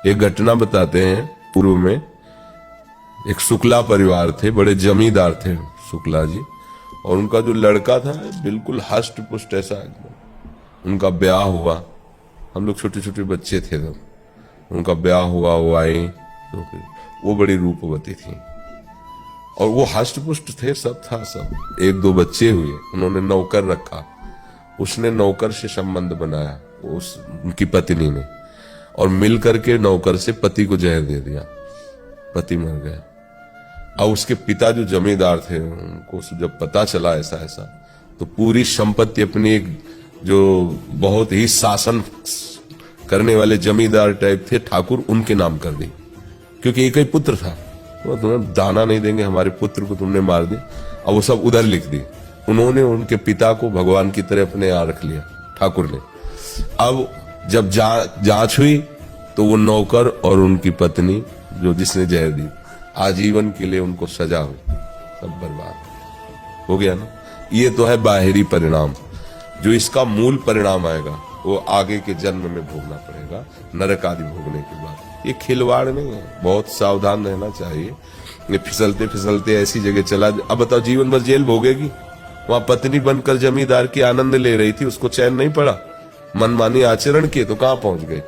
एक घटना बताते हैं। पूर्व में एक शुक्ला परिवार थे, बड़े जमींदार थे शुक्ला जी, और उनका जो लड़का था बिल्कुल हष्ट पुष्ट ऐसा एकदम। उनका ब्याह हुआ, हम लोग छोटे छोटे बच्चे थे तब। उनका ब्याह हुआ, वो आई तो फिर वो बड़ी रूपवती थी और वो हष्ट पुष्ट थे, सब था सब। एक दो बच्चे हुए, उन्होंने नौकर रखा, उसने नौकर से संबंध बनाया उस उनकी पत्नी ने, और मिल करके नौकर से पति को जहर दे दिया, पति मर गया। और उसके पिता जो जमींदार थे, उनको जब पता चला ऐसा ऐसा, तो पूरी संपत्ति अपनी एक जो बहुत ही शासन करने वाले जमींदार टाइप थे ठाकुर, उनके नाम कर दी, क्योंकि एक ही पुत्र था। तो तुम्हें दाना नहीं देंगे, हमारे पुत्र को तुमने मार दी, और वो सब उधर लिख दी। उन्होंने उनके पिता को भगवान की तरह अपने यहाँ रख लिया ठाकुर ने। अब जब जांच हुई तो वो नौकर और उनकी पत्नी जो जिसने जहर दी, आजीवन के लिए उनको सजा हुई, सब बर्बाद हो गया ना। ये तो है बाहरी परिणाम। जो इसका मूल परिणाम आएगा वो आगे के जन्म में भोगना पड़ेगा, नरक आदि भोगने के बाद। ये खिलवाड़ नहीं है, बहुत सावधान रहना चाहिए। ये फिसलते फिसलते ऐसी जगह चला, अब बताओ जीवन भर जेल भोगेगी। वहां पत्नी बनकर जमींदार की आनंद ले रही थी, उसको चैन नहीं पड़ा, मनमानी आचरण किए तो कहां पहुंच गए।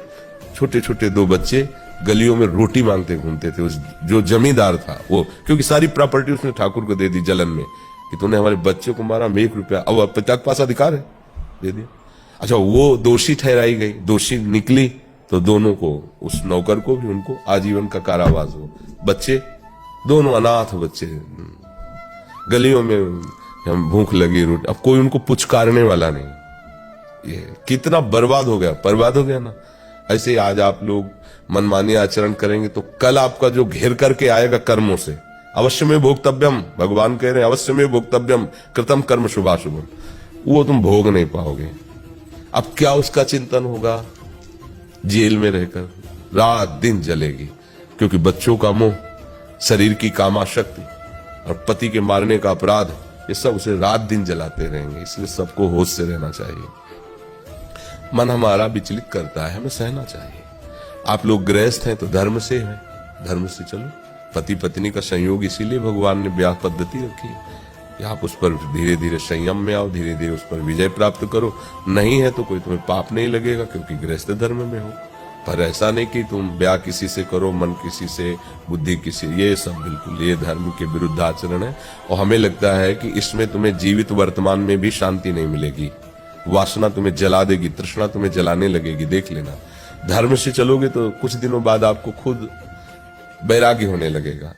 छोटे छोटे दो बच्चे गलियों में रोटी मांगते घूमते थे। उस जो जमींदार था वो, क्योंकि सारी प्रॉपर्टी उसने ठाकुर को दे दी जलन में कि तूने हमारे बच्चे को मारा, 1 रुपया, अब पिता के पास अधिकार है, दे दिया। अच्छा, वो दोषी ठहराई गई, दोषी निकली तो दोनों को, उस नौकर को भी, उनको आजीवन का कारावास हो। बच्चे दोनों अनाथ बच्चे गलियों में, हम भूख लगी रोटी, अब कोई उनको पुचकारने वाला नहीं। ये कितना बर्बाद हो गया, बर्बाद हो गया ना। ऐसे आज आप लोग मनमानी आचरण करेंगे तो कल आपका जो घेर करके आएगा कर्मों से, अवश्य में भोक्तव्यम, भगवान कह रहे हैं अवश्य में भोक्तव्यम कृतम कर्म शुभाशुभम, वो तुम भोग नहीं पाओगे। अब क्या उसका चिंतन होगा? जेल में रहकर रात दिन जलेगी, क्योंकि बच्चों का मोह, शरीर की कामाशक्ति और पति के मारने का अपराध, ये सब उसे रात दिन जलाते रहेंगे। इसलिए सबको होश से रहना चाहिए। मन हमारा विचलित करता है, हमें सहना चाहिए। आप लोग गृहस्थ हैं तो धर्म से है, धर्म से चलो। पति पत्नी का संयोग इसीलिए भगवान ने ब्याह पद्धति रखी है कि आप उस पर धीरे धीरे संयम में आओ, धीरे धीरे उस पर विजय प्राप्त करो। नहीं है तो कोई तुम्हें पाप नहीं लगेगा, क्योंकि गृहस्थ धर्म में हो। पर ऐसा नहीं कि तुम ब्याह किसी से करो, मन किसी से, बुद्धि किसी, ये सब बिल्कुल ये धर्म के विरुद्ध आचरण है। और हमें लगता है कि इसमें तुम्हें जीवित वर्तमान में भी शांति नहीं मिलेगी, वासना तुम्हें जला देगी, तृष्णा तुम्हें जलाने लगेगी। देख लेना, धर्म से चलोगे तो कुछ दिनों बाद आपको खुद वैराग्य होने लगेगा।